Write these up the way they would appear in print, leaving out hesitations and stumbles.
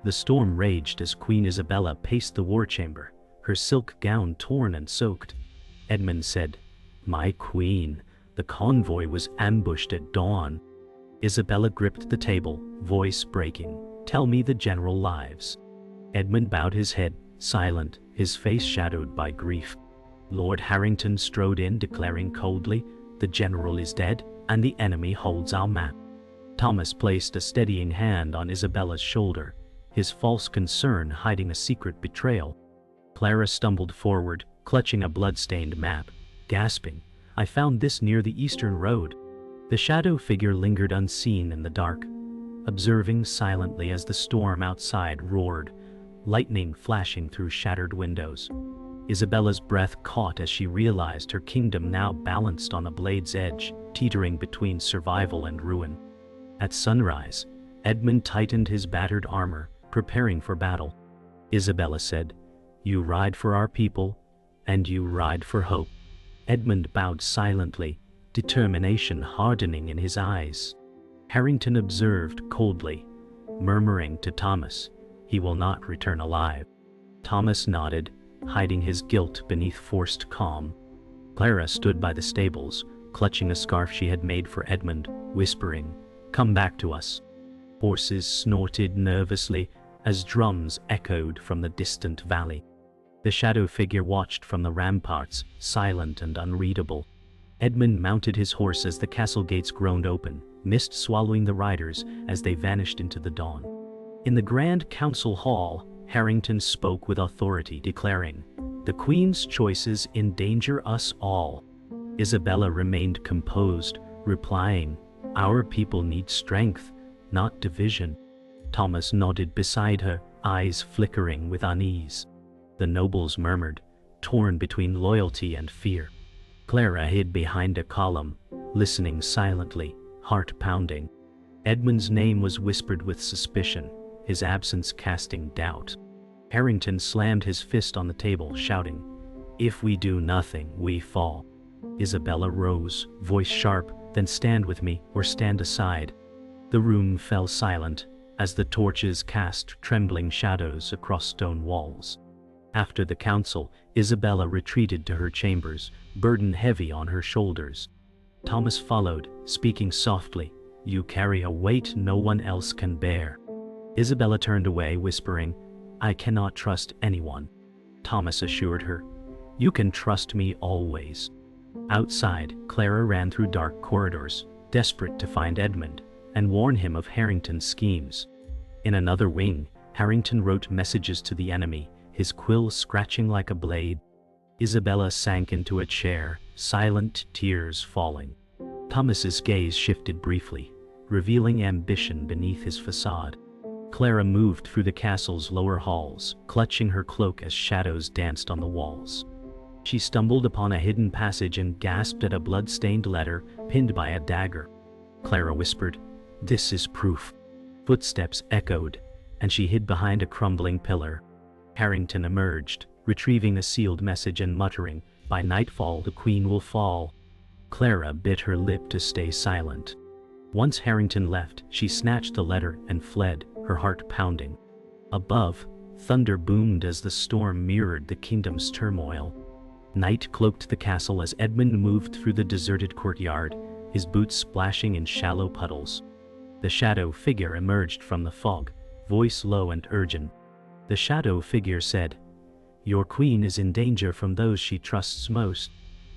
The storm raged as Queen Isabella paced the war chamber, her silk gown torn and soaked. Edmund said, "My queen, the convoy was ambushed at dawn." Isabella gripped the table, voice breaking. "Tell me the general lives." Edmund bowed his head, silent, his face shadowed by grief. Lord Harrington strode in, declaring coldly, "The general is dead, and the enemy holds our map." Thomas placed a steadying hand on Isabella's shoulder, his false concern hiding a secret betrayal. Clara stumbled forward, clutching a blood-stained map, gasping, "I found this near the eastern road." The shadow figure lingered unseen in the dark, observing silently as the storm outside roared, lightning flashing through shattered windows. Isabella's breath caught as she realized her kingdom now balanced on a blade's edge, teetering between survival and ruin. At sunrise, Edmund tightened his battered armor, preparing for battle. Isabella said, "You ride for our people, and you ride for hope." Edmund bowed silently, determination hardening in his eyes. Harrington observed coldly, murmuring to Thomas, "He will not return alive." Thomas nodded, hiding his guilt beneath forced calm. Clara stood by the stables, clutching a scarf she had made for Edmund, whispering, "Come back to us." Horses snorted nervously as drums echoed from the distant valley. The shadow figure watched from the ramparts, silent and unreadable. Edmund mounted his horse as the castle gates groaned open, mist swallowing the riders as they vanished into the dawn. In the Grand Council Hall, Harrington spoke with authority, declaring, "The Queen's choices endanger us all." Isabella remained composed, replying, "Our people need strength, not division." Thomas nodded beside her, eyes flickering with unease. The nobles murmured, torn between loyalty and fear. Clara hid behind a column, listening silently, heart pounding. Edmund's name was whispered with suspicion, his absence casting doubt. Harrington slammed his fist on the table, shouting, "If we do nothing, we fall." Isabella rose, voice sharp, "Then stand with me, or stand aside." The room fell silent, as the torches cast trembling shadows across stone walls. After the council, Isabella retreated to her chambers, burden heavy on her shoulders. Thomas followed, speaking softly, "You carry a weight no one else can bear." Isabella turned away, whispering, "I cannot trust anyone." Thomas assured her, "You can trust me always." Outside, Clara ran through dark corridors, desperate to find Edmund, and warn him of Harrington's schemes. In another wing, Harrington wrote messages to the enemy, his quill scratching like a blade. Isabella sank into a chair, silent tears falling. Thomas's gaze shifted briefly, revealing ambition beneath his facade. Clara moved through the castle's lower halls, clutching her cloak as shadows danced on the walls. She stumbled upon a hidden passage and gasped at a blood-stained letter pinned by a dagger. Clara whispered, "This is proof." Footsteps echoed, and she hid behind a crumbling pillar. Harrington emerged, retrieving the sealed message and muttering, "By nightfall the Queen will fall." Clara bit her lip to stay silent. Once Harrington left, she snatched the letter and fled, her heart pounding. Above, thunder boomed as the storm mirrored the kingdom's turmoil. Night cloaked the castle as Edmund moved through the deserted courtyard, his boots splashing in shallow puddles. The shadow figure emerged from the fog, voice low and urgent. The shadow figure said, "Your queen is in danger from those she trusts most."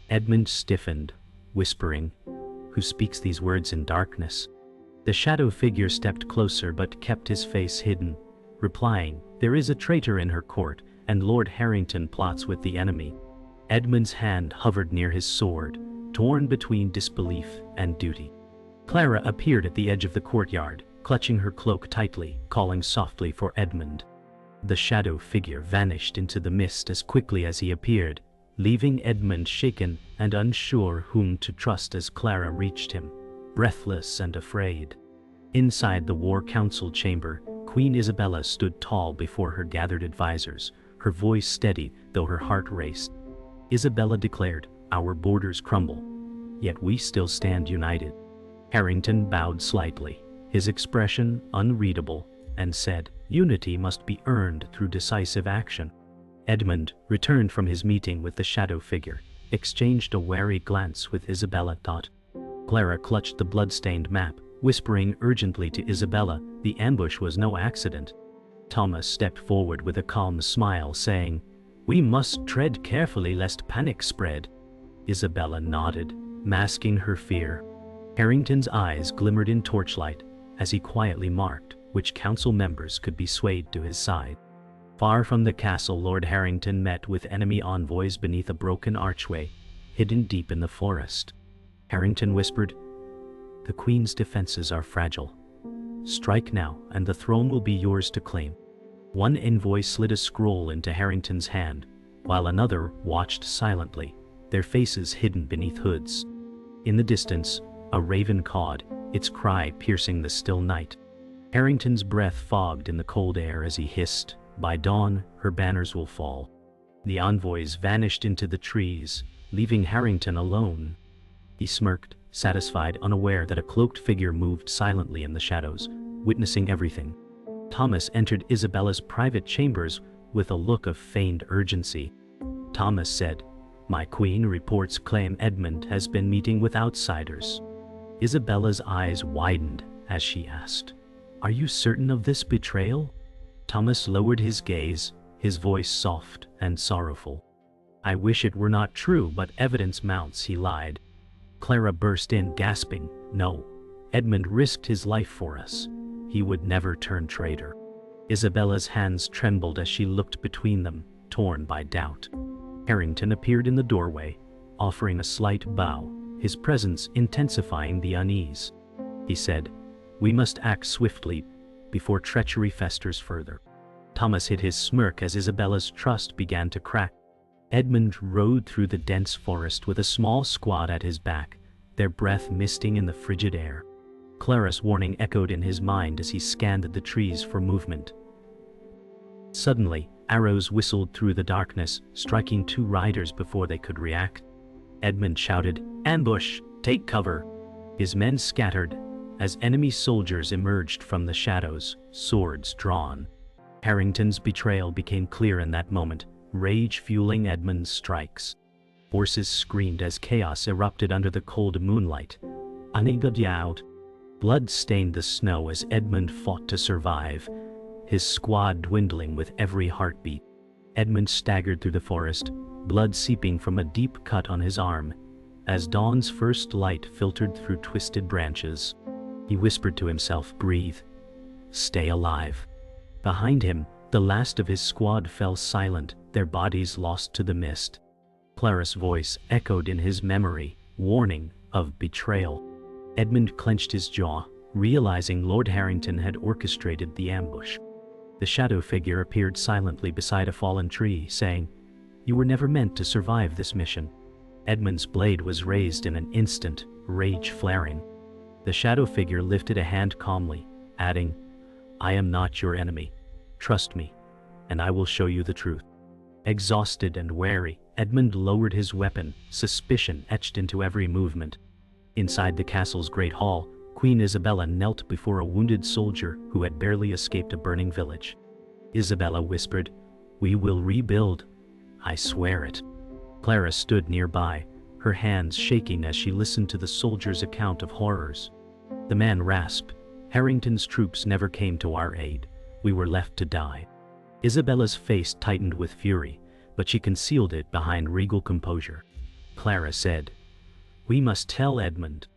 Edmund stiffened, whispering, "Who speaks these words in darkness?" The shadow figure stepped closer but kept his face hidden, replying, "There is a traitor in her court, and Lord Harrington plots with the enemy." Edmund's hand hovered near his sword, torn between disbelief and duty. Clara appeared at the edge of the courtyard, clutching her cloak tightly, calling softly for Edmund. The shadow figure vanished into the mist as quickly as he appeared, leaving Edmund shaken and unsure whom to trust as Clara reached him, breathless and afraid. Inside the war council chamber, Queen Isabella stood tall before her gathered advisors, her voice steady though her heart raced. Isabella declared, "Our borders crumble, yet we still stand united." Harrington bowed slightly, his expression unreadable, and said, "Unity must be earned through decisive action." Edmund returned from his meeting with the shadow figure, exchanged a wary glance with Isabella. Clara clutched the blood-stained map, whispering urgently to Isabella the ambush was no accident. Thomas stepped forward with a calm smile, saying, "We must tread carefully lest panic spread." Isabella nodded, masking her fear. Harrington's eyes glimmered in torchlight as he quietly marked which council members could be swayed to his side. Far from the castle, Lord Harrington met with enemy envoys beneath a broken archway, hidden deep in the forest. Harrington whispered, "The Queen's defenses are fragile. Strike now, and the throne will be yours to claim." One envoy slid a scroll into Harrington's hand, while another watched silently, their faces hidden beneath hoods. In the distance, a raven cawed, its cry piercing the still night. Harrington's breath fogged in the cold air as he hissed, "By dawn, her banners will fall." The envoys vanished into the trees, leaving Harrington alone. He smirked, satisfied, unaware that a cloaked figure moved silently in the shadows, witnessing everything. Thomas entered Isabella's private chambers with a look of feigned urgency. Thomas said, "My queen reports claim Edmund has been meeting with outsiders." Isabella's eyes widened as she asked, "Are you certain of this betrayal?" Thomas lowered his gaze, his voice soft and sorrowful. "I wish it were not true, but evidence mounts," he lied. Clara burst in, gasping, "No, Edmund risked his life for us. He would never turn traitor." Isabella's hands trembled as she looked between them, torn by doubt. Harrington appeared in the doorway, offering a slight bow, his presence intensifying the unease. He said, "We must act swiftly before treachery festers further." Thomas hid his smirk as Isabella's trust began to crack. Edmund rode through the dense forest with a small squad at his back, their breath misting in the frigid air. Clara's warning echoed in his mind as he scanned the trees for movement. Suddenly, arrows whistled through the darkness, striking two riders before they could react. Edmund shouted, "Ambush! Take cover!" His men scattered as enemy soldiers emerged from the shadows, swords drawn. Harrington's betrayal became clear in that moment, rage fueling Edmund's strikes. Horses screamed as chaos erupted under the cold moonlight. Anigadyowd. Blood stained the snow as Edmund fought to survive, his squad dwindling with every heartbeat. Edmund staggered through the forest, blood seeping from a deep cut on his arm, as dawn's first light filtered through twisted branches. He whispered to himself, "Breathe. Stay alive." Behind him, the last of his squad fell silent, their bodies lost to the mist. Clara's voice echoed in his memory, warning of betrayal. Edmund clenched his jaw, realizing Lord Harrington had orchestrated the ambush. The shadow figure appeared silently beside a fallen tree, saying, "You were never meant to survive this mission." Edmund's blade was raised in an instant, rage flaring. The shadow figure lifted a hand calmly, adding, "I am not your enemy. Trust me, and I will show you the truth." Exhausted and wary, Edmund lowered his weapon, suspicion etched into every movement. Inside the castle's great hall, Queen Isabella knelt before a wounded soldier who had barely escaped a burning village. Isabella whispered, "We will rebuild. I swear it." Clara stood nearby, her hands shaking as she listened to the soldier's account of horrors. The man rasped, "Harrington's troops never came to our aid. We were left to die." Isabella's face tightened with fury, but she concealed it behind regal composure. Clara said, "We must tell Edmund."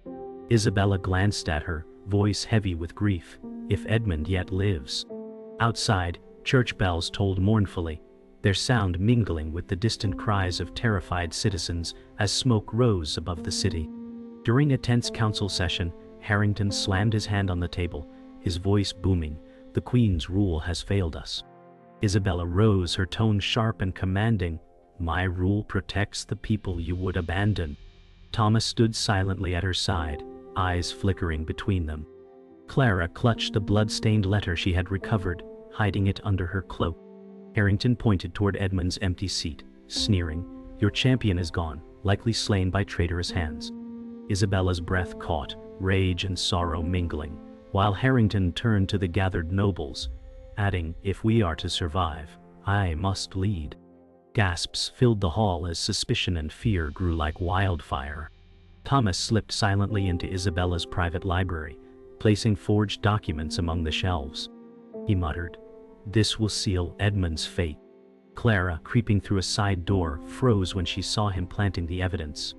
Isabella glanced at her, voice heavy with grief, "If Edmund yet lives." Outside, church bells tolled mournfully, their sound mingling with the distant cries of terrified citizens as smoke rose above the city. During a tense council session, Harrington slammed his hand on the table, his voice booming, "The Queen's rule has failed us." Isabella rose, her tone sharp and commanding, "My rule protects the people you would abandon." Thomas stood silently at her side, eyes flickering between them. Clara clutched the blood-stained letter she had recovered, hiding it under her cloak. Harrington pointed toward Edmund's empty seat, sneering, "Your champion is gone, likely slain by traitorous hands." Isabella's breath caught, rage and sorrow mingling, while Harrington turned to the gathered nobles, adding, "If we are to survive, I must lead." Gasps filled the hall as suspicion and fear grew like wildfire. Thomas slipped silently into Isabella's private library, placing forged documents among the shelves. He muttered, "This will seal Edmund's fate." Clara, creeping through a side door, froze when she saw him planting the evidence.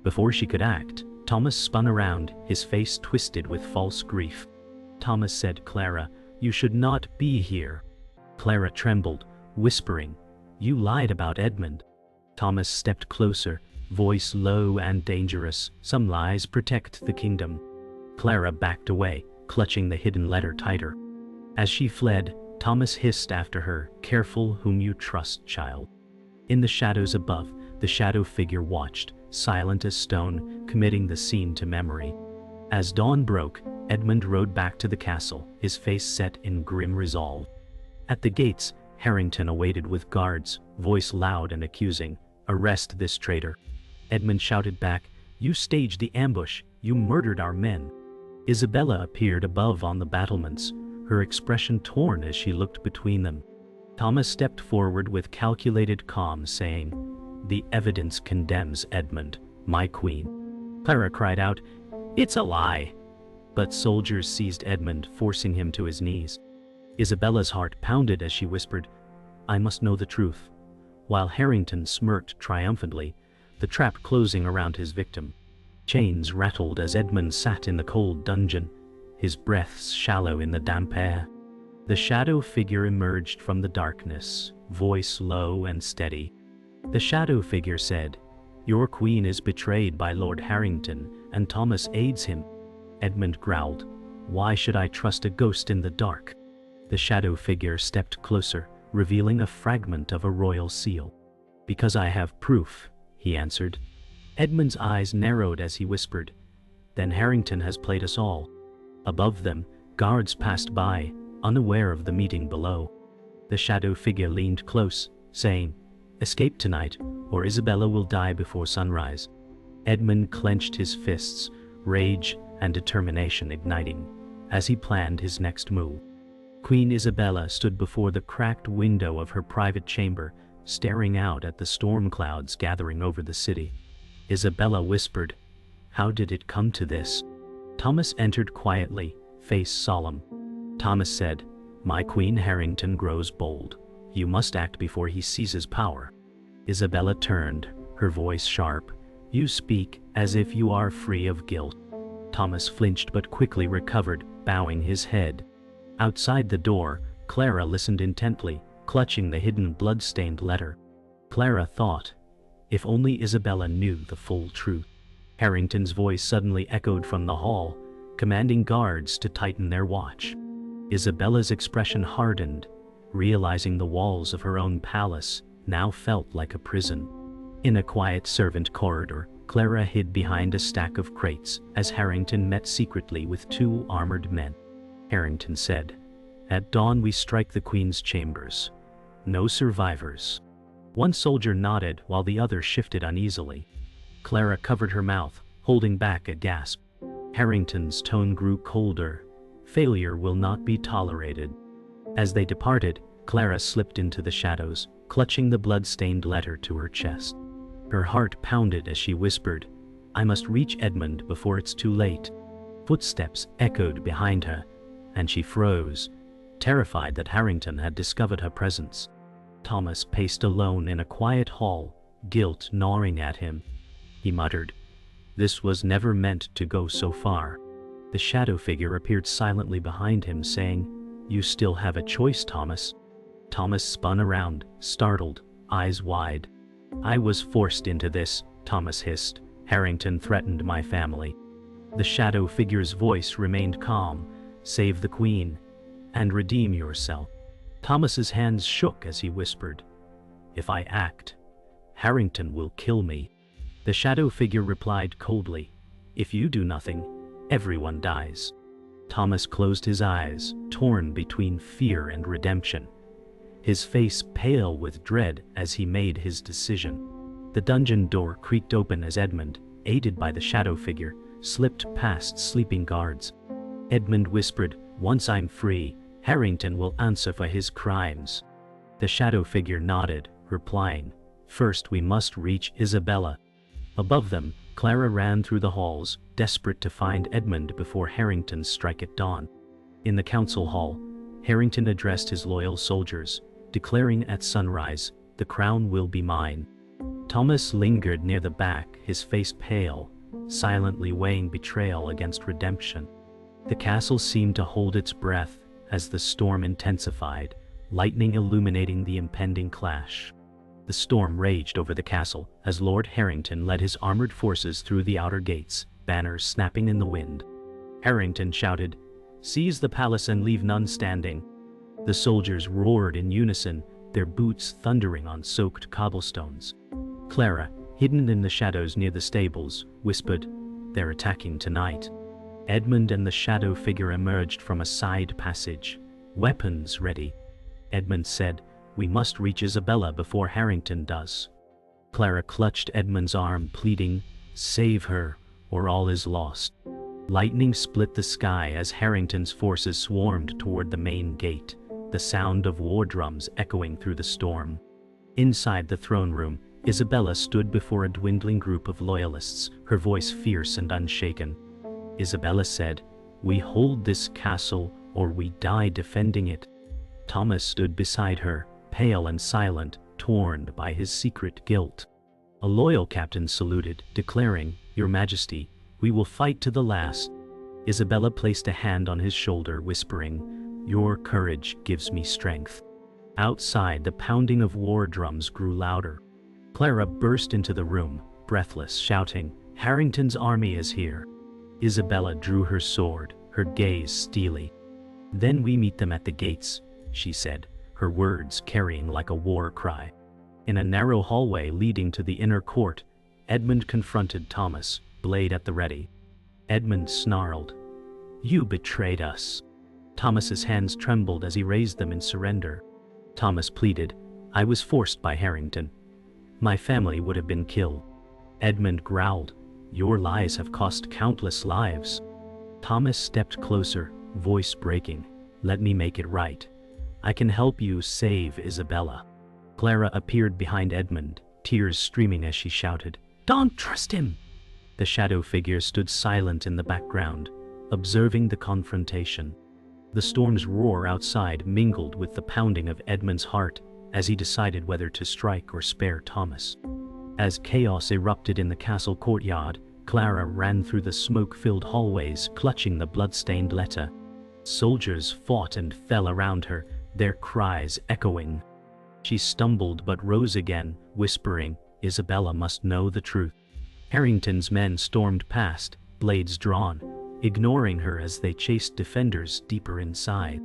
Before she could act, Thomas spun around, his face twisted with false grief. Thomas said, "Clara, you should not be here." Clara trembled, whispering, "You lied about Edmund." Thomas stepped closer, voice low and dangerous. "Some lies protect the kingdom." Clara backed away, clutching the hidden letter tighter. As she fled, Thomas hissed after her, "Careful whom you trust, child." In the shadows above, the shadow figure watched, silent as stone, committing the scene to memory. As dawn broke, Edmund rode back to the castle, his face set in grim resolve. At the gates, Harrington awaited with guards, voice loud and accusing, "Arrest this traitor." Edmund shouted back, "You staged the ambush, you murdered our men." Isabella appeared above on the battlements, her expression torn as she looked between them. Thomas stepped forward with calculated calm, saying, "The evidence condemns Edmund, my queen." Clara cried out, "It's a lie!" But soldiers seized Edmund, forcing him to his knees. Isabella's heart pounded as she whispered, "I must know the truth," while Harrington smirked triumphantly, the trap closing around his victim. Chains rattled as Edmund sat in the cold dungeon, his breaths shallow in the damp air. The shadow figure emerged from the darkness, voice low and steady. The shadow figure said, "Your queen is betrayed by Lord Harrington, and Thomas aids him." Edmund growled, "Why should I trust a ghost in the dark?" The shadow figure stepped closer, revealing a fragment of a royal seal. "Because I have proof," he answered. Edmund's eyes narrowed as he whispered, "Then Harrington has played us all." Above them, guards passed by, unaware of the meeting below. The shadow figure leaned close, saying, "Escape tonight, or Isabella will die before sunrise." Edmund clenched his fists, rage and determination igniting, as he planned his next move. Queen Isabella stood before the cracked window of her private chamber, staring out at the storm clouds gathering over the city. Isabella whispered, "How did it come to this?" Thomas entered quietly, face solemn. Thomas said, "My Queen Harrington grows bold. You must act before he seizes power." Isabella turned, her voice sharp, "You speak as if you are free of guilt." Thomas flinched but quickly recovered, bowing his head. Outside the door, Clara listened intently, clutching the hidden blood-stained letter. Clara thought, if only Isabella knew the full truth. Harrington's voice suddenly echoed from the hall, commanding guards to tighten their watch. Isabella's expression hardened, realizing the walls of her own palace now felt like a prison. In a quiet servant corridor, Clara hid behind a stack of crates as Harrington met secretly with 2 armored men. Harrington said, "At dawn we strike the Queen's chambers. No survivors." One soldier nodded while the other shifted uneasily. Clara covered her mouth, holding back a gasp. Harrington's tone grew colder. "Failure will not be tolerated." As they departed, Clara slipped into the shadows, clutching the blood-stained letter to her chest. Her heart pounded as she whispered, "I must reach Edmund before it's too late." Footsteps echoed behind her, and she froze, terrified that Harrington had discovered her presence. Thomas paced alone in a quiet hall, guilt gnawing at him. He muttered, "This was never meant to go so far." The shadow figure appeared silently behind him, saying, "You still have a choice, Thomas." Thomas spun around, startled, eyes wide. "I was forced into this," Thomas hissed. "Harrington threatened my family." The shadow figure's voice remained calm. "Save the Queen, and redeem yourself." Thomas's hands shook as he whispered, "If I act, Harrington will kill me." The shadow figure replied coldly, "If you do nothing, everyone dies." Thomas closed his eyes, torn between fear and redemption, his face pale with dread as he made his decision. The dungeon door creaked open as Edmund, aided by the shadow figure, slipped past sleeping guards. Edmund whispered, "Once I'm free, Harrington will answer for his crimes. The shadow figure nodded, replying, "First we must reach Isabella." Above them, Clara ran through the halls, desperate to find Edmund before Harrington's strike at dawn. In the council hall, Harrington addressed his loyal soldiers, declaring at sunrise, "The crown will be mine." Thomas lingered near the back, his face pale, silently weighing betrayal against redemption. The castle seemed to hold its breath as the storm intensified, lightning illuminating the impending clash. The storm raged over the castle as Lord Harrington led his armored forces through the outer gates, banners snapping in the wind. Harrington shouted, "Seize the palace and leave none standing." The soldiers roared in unison, their boots thundering on soaked cobblestones. Clara, hidden in the shadows near the stables, whispered, "They're attacking tonight." Edmund and the shadow figure emerged from a side passage, weapons ready. Edmund said, "We must reach Isabella before Harrington does." Clara clutched Edmund's arm, pleading, "Save her, or all is lost." Lightning split the sky as Harrington's forces swarmed toward the main gate, the sound of war drums echoing through the storm. Inside the throne room, Isabella stood before a dwindling group of loyalists, her voice fierce and unshaken. Isabella said, "We hold this castle, or we die defending it." Thomas stood beside her, pale and silent, torn by his secret guilt. A loyal captain saluted, declaring, "Your Majesty, we will fight to the last." Isabella placed a hand on his shoulder, whispering, "Your courage gives me strength." Outside, the pounding of war drums grew louder. Clara burst into the room, breathless, shouting, "Harrington's army is here." Isabella drew her sword, her gaze steely. "Then we meet them at the gates," she said, her words carrying like a war cry. In a narrow hallway leading to the inner court, Edmund confronted Thomas, blade at the ready. Edmund snarled, "You betrayed us." Thomas's hands trembled as he raised them in surrender. Thomas pleaded, "I was forced by Harrington. My family would have been killed." Edmund growled, "Your lies have cost countless lives." Thomas stepped closer, voice breaking, "Let me make it right. I can help you save Isabella." Clara appeared behind Edmund, tears streaming as she shouted, "Don't trust him!" The shadow figure stood silent in the background, observing the confrontation. The storm's roar outside mingled with the pounding of Edmund's heart as he decided whether to strike or spare Thomas. As chaos erupted in the castle courtyard, Clara ran through the smoke-filled hallways, clutching the blood-stained letter. Soldiers fought and fell around her, their cries echoing. She stumbled but rose again, whispering, "Isabella must know the truth." Harrington's men stormed past, blades drawn, ignoring her as they chased defenders deeper inside.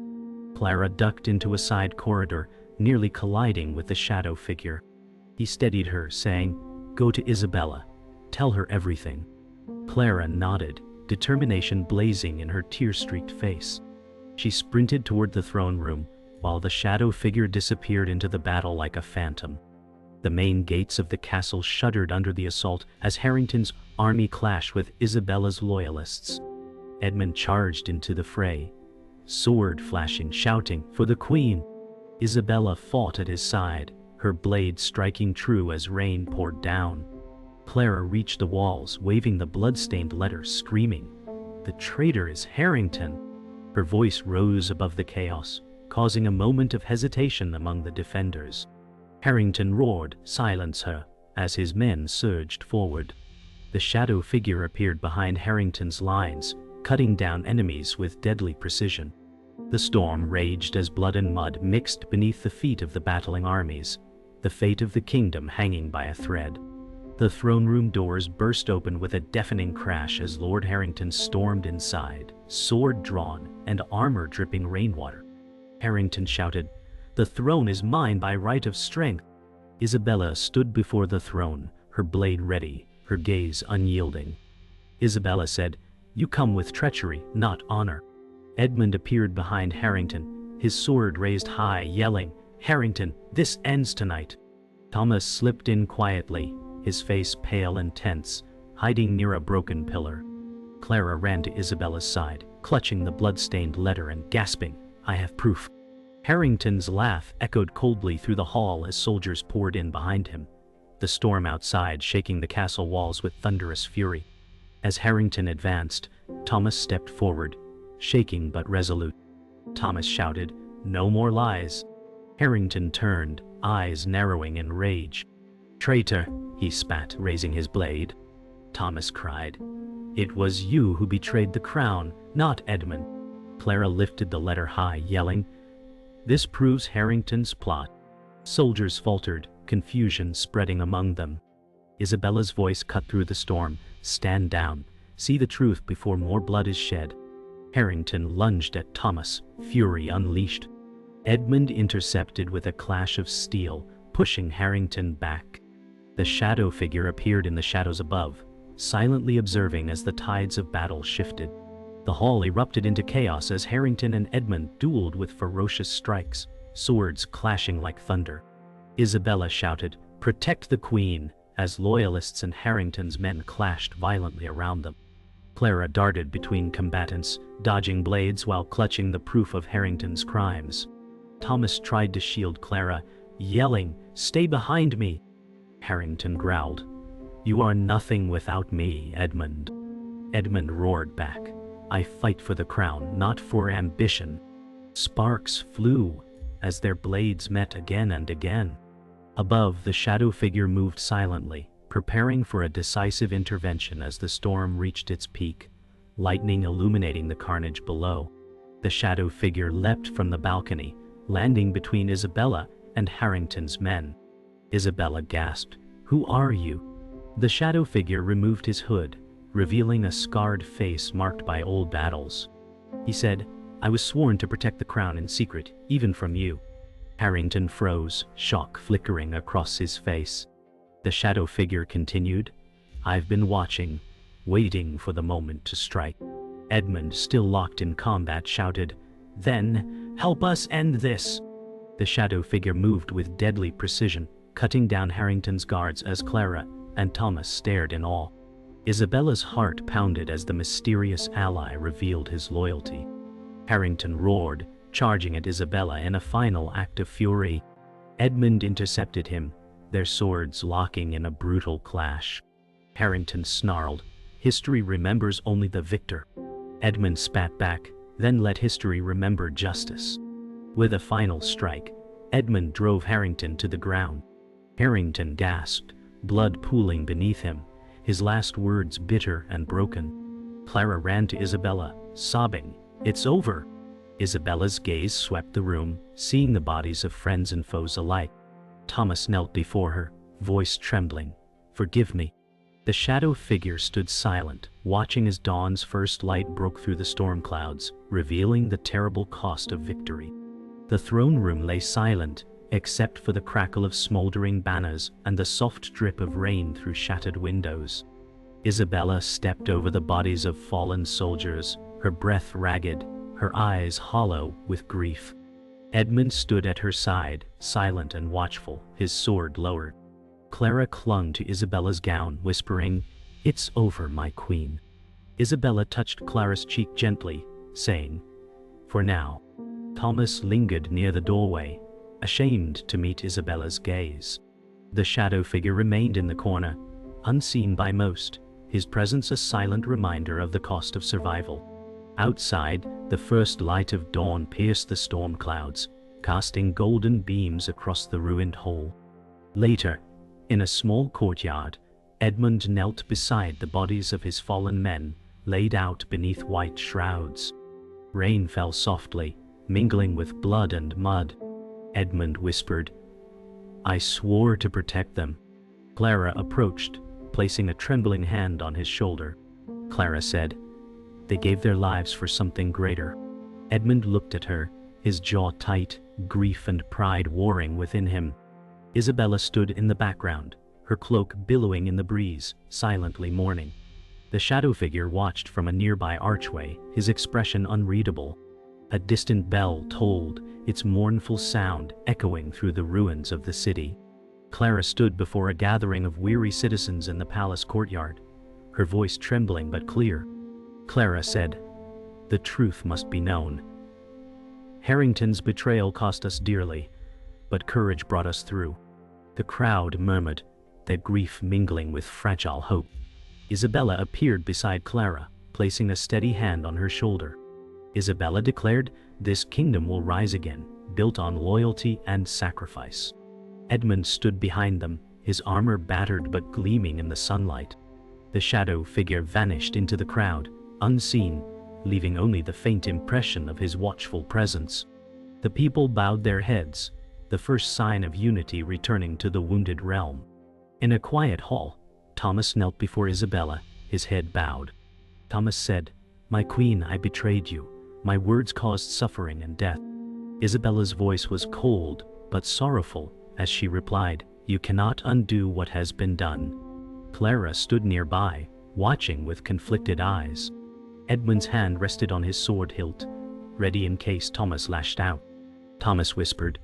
Clara ducked into a side corridor, nearly colliding with the shadow figure. He steadied her, saying, "Go to Isabella. Tell her everything." Clara nodded, determination blazing in her tear-streaked face. She sprinted toward the throne room, while the shadow figure disappeared into the battle like a phantom. The main gates of the castle shuddered under the assault as Harrington's army clashed with Isabella's loyalists. Edmund charged into the fray, sword flashing, shouting, "For the Queen!" Isabella fought at his side, her blade striking true as rain poured down. Clara reached the walls, waving the blood-stained letter, screaming, "The traitor is Harrington!" Her voice rose above the chaos, causing a moment of hesitation among the defenders. Harrington roared, "Silence her," as his men surged forward. The shadow figure appeared behind Harrington's lines, cutting down enemies with deadly precision. The storm raged as blood and mud mixed beneath the feet of the battling armies, the fate of the kingdom hanging by a thread. The throne room doors burst open with a deafening crash as Lord Harrington stormed inside, sword drawn and armor dripping rainwater. Harrington shouted, "The throne is mine by right of strength." Isabella stood before the throne, her blade ready, her gaze unyielding. Isabella said, "You come with treachery, not honor." Edmund appeared behind Harrington, his sword raised high, yelling, "Harrington, this ends tonight." Thomas slipped in quietly, his face pale and tense, hiding near a broken pillar. Clara ran to Isabella's side, clutching the blood-stained letter and gasping, I have proof." Harrington's laugh echoed coldly through the hall as soldiers poured in behind him, the storm outside shaking the castle walls with thunderous fury. As Harrington advanced, Thomas stepped forward, shaking but resolute. Thomas shouted, "No more lies." Harrington turned, eyes narrowing in rage. "Traitor," he spat, raising his blade. Thomas cried, "It was you who betrayed the crown, not Edmund." Clara lifted the letter high, yelling, "This proves Harrington's plot." Soldiers faltered, confusion spreading among them. Isabella's voice cut through the storm, "Stand down, see the truth before more blood is shed." Harrington lunged at Thomas, fury unleashed. Edmund intercepted with a clash of steel, pushing Harrington back. The shadow figure appeared in the shadows above, silently observing as the tides of battle shifted. The hall erupted into chaos as Harrington and Edmund dueled with ferocious strikes, swords clashing like thunder. Isabella shouted, "Protect the Queen," as Loyalists and Harrington's men clashed violently around them. Clara darted between combatants, dodging blades while clutching the proof of Harrington's crimes. Thomas tried to shield Clara, yelling, "Stay behind me!" Harrington growled, "You are nothing without me, Edmund." Edmund roared back, "I fight for the crown, not for ambition." Sparks flew as their blades met again and again. Above, the shadow figure moved silently, preparing for a decisive intervention as the storm reached its peak, lightning illuminating the carnage below. The shadow figure leapt from the balcony, landing between Isabella and Harrington's men. Isabella gasped, "Who are you?" The shadow figure removed his hood, revealing a scarred face marked by old battles. He said, "I was sworn to protect the crown in secret, even from you." Harrington froze, shock flickering across his face. The shadow figure continued, "I've been watching, waiting for the moment to strike." Edmund, still locked in combat, shouted, "Then, help us end this!" The shadow figure moved with deadly precision, cutting down Harrington's guards as Clara and Thomas stared in awe. Isabella's heart pounded as the mysterious ally revealed his loyalty. Harrington roared, charging at Isabella in a final act of fury. Edmund intercepted him, their swords locking in a brutal clash. Harrington snarled, "History remembers only the victor." Edmund spat back, "Then let history remember justice." With a final strike, Edmund drove Harrington to the ground. Harrington gasped, blood pooling beneath him, his last words bitter and broken. Clara ran to Isabella, sobbing, "It's over." Isabella's gaze swept the room, seeing the bodies of friends and foes alike. Thomas knelt before her, voice trembling, "Forgive me." The shadow figure stood silent, watching as dawn's first light broke through the storm clouds, revealing the terrible cost of victory. The throne room lay silent, except for the crackle of smoldering banners and the soft drip of rain through shattered windows. Isabella stepped over the bodies of fallen soldiers, her breath ragged, her eyes hollow with grief. Edmund stood at her side, silent and watchful, his sword lowered. Clara clung to Isabella's gown, whispering, "It's over, my queen." Isabella touched Clara's cheek gently, saying, "For now." Thomas lingered near the doorway, ashamed to meet Isabella's gaze. The shadow figure remained in the corner, unseen by most, his presence a silent reminder of the cost of survival. Outside, the first light of dawn pierced the storm clouds, casting golden beams across the ruined hall. Later, in a small courtyard, Edmund knelt beside the bodies of his fallen men, laid out beneath white shrouds. Rain fell softly, mingling with blood and mud. Edmund whispered, "I swore to protect them." Clara approached, placing a trembling hand on his shoulder. Clara said, "They gave their lives for something greater." Edmund looked at her, his jaw tight, grief and pride warring within him. Isabella stood in the background, her cloak billowing in the breeze, silently mourning. The shadow figure watched from a nearby archway, his expression unreadable. A distant bell tolled, its mournful sound echoing through the ruins of the city. Clara stood before a gathering of weary citizens in the palace courtyard, her voice trembling but clear. Clara said, "The truth must be known. Harrington's betrayal cost us dearly, but courage brought us through. The crowd murmured, their grief mingling with fragile hope. Isabella appeared beside Clara, placing a steady hand on her shoulder. Isabella declared, "This kingdom will rise again, built on loyalty and sacrifice." Edmund stood behind them, his armor battered but gleaming in the sunlight. The shadow figure vanished into the crowd, unseen, leaving only the faint impression of his watchful presence. The people bowed their heads, the first sign of unity returning to the wounded realm. In a quiet hall, Thomas knelt before Isabella, his head bowed. Thomas said, "My queen, I betrayed you. My words caused suffering and death." Isabella's voice was cold but sorrowful as she replied, "You cannot undo what has been done." Clara stood nearby, watching with conflicted eyes. Edmund's hand rested on his sword hilt, ready in case Thomas lashed out. Thomas whispered,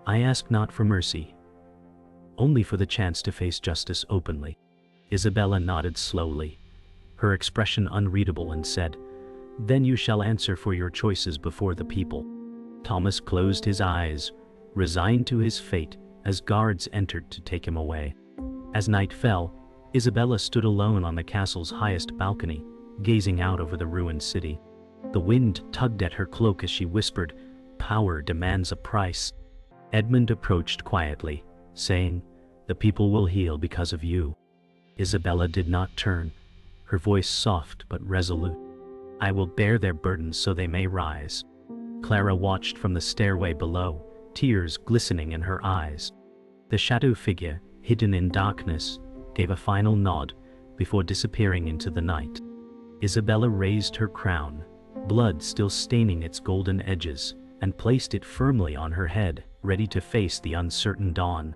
"I ask not for mercy, only for the chance to face justice openly." Isabella nodded slowly, her expression unreadable, and said, "Then you shall answer for your choices before the people." Thomas closed his eyes, resigned to his fate as guards entered to take him away. As night fell, Isabella stood alone on the castle's highest balcony, gazing out over the ruined city. The wind tugged at her cloak as she whispered, "Power demands a price." Edmund approached quietly, saying, "The people will heal because of you." Isabella did not turn, her voice soft but resolute. "I will bear their burdens so they may rise." Clara watched from the stairway below, tears glistening in her eyes. The shadow figure, hidden in darkness, gave a final nod before disappearing into the night. Isabella raised her crown, blood still staining its golden edges, and placed it firmly on her head, ready to face the uncertain dawn.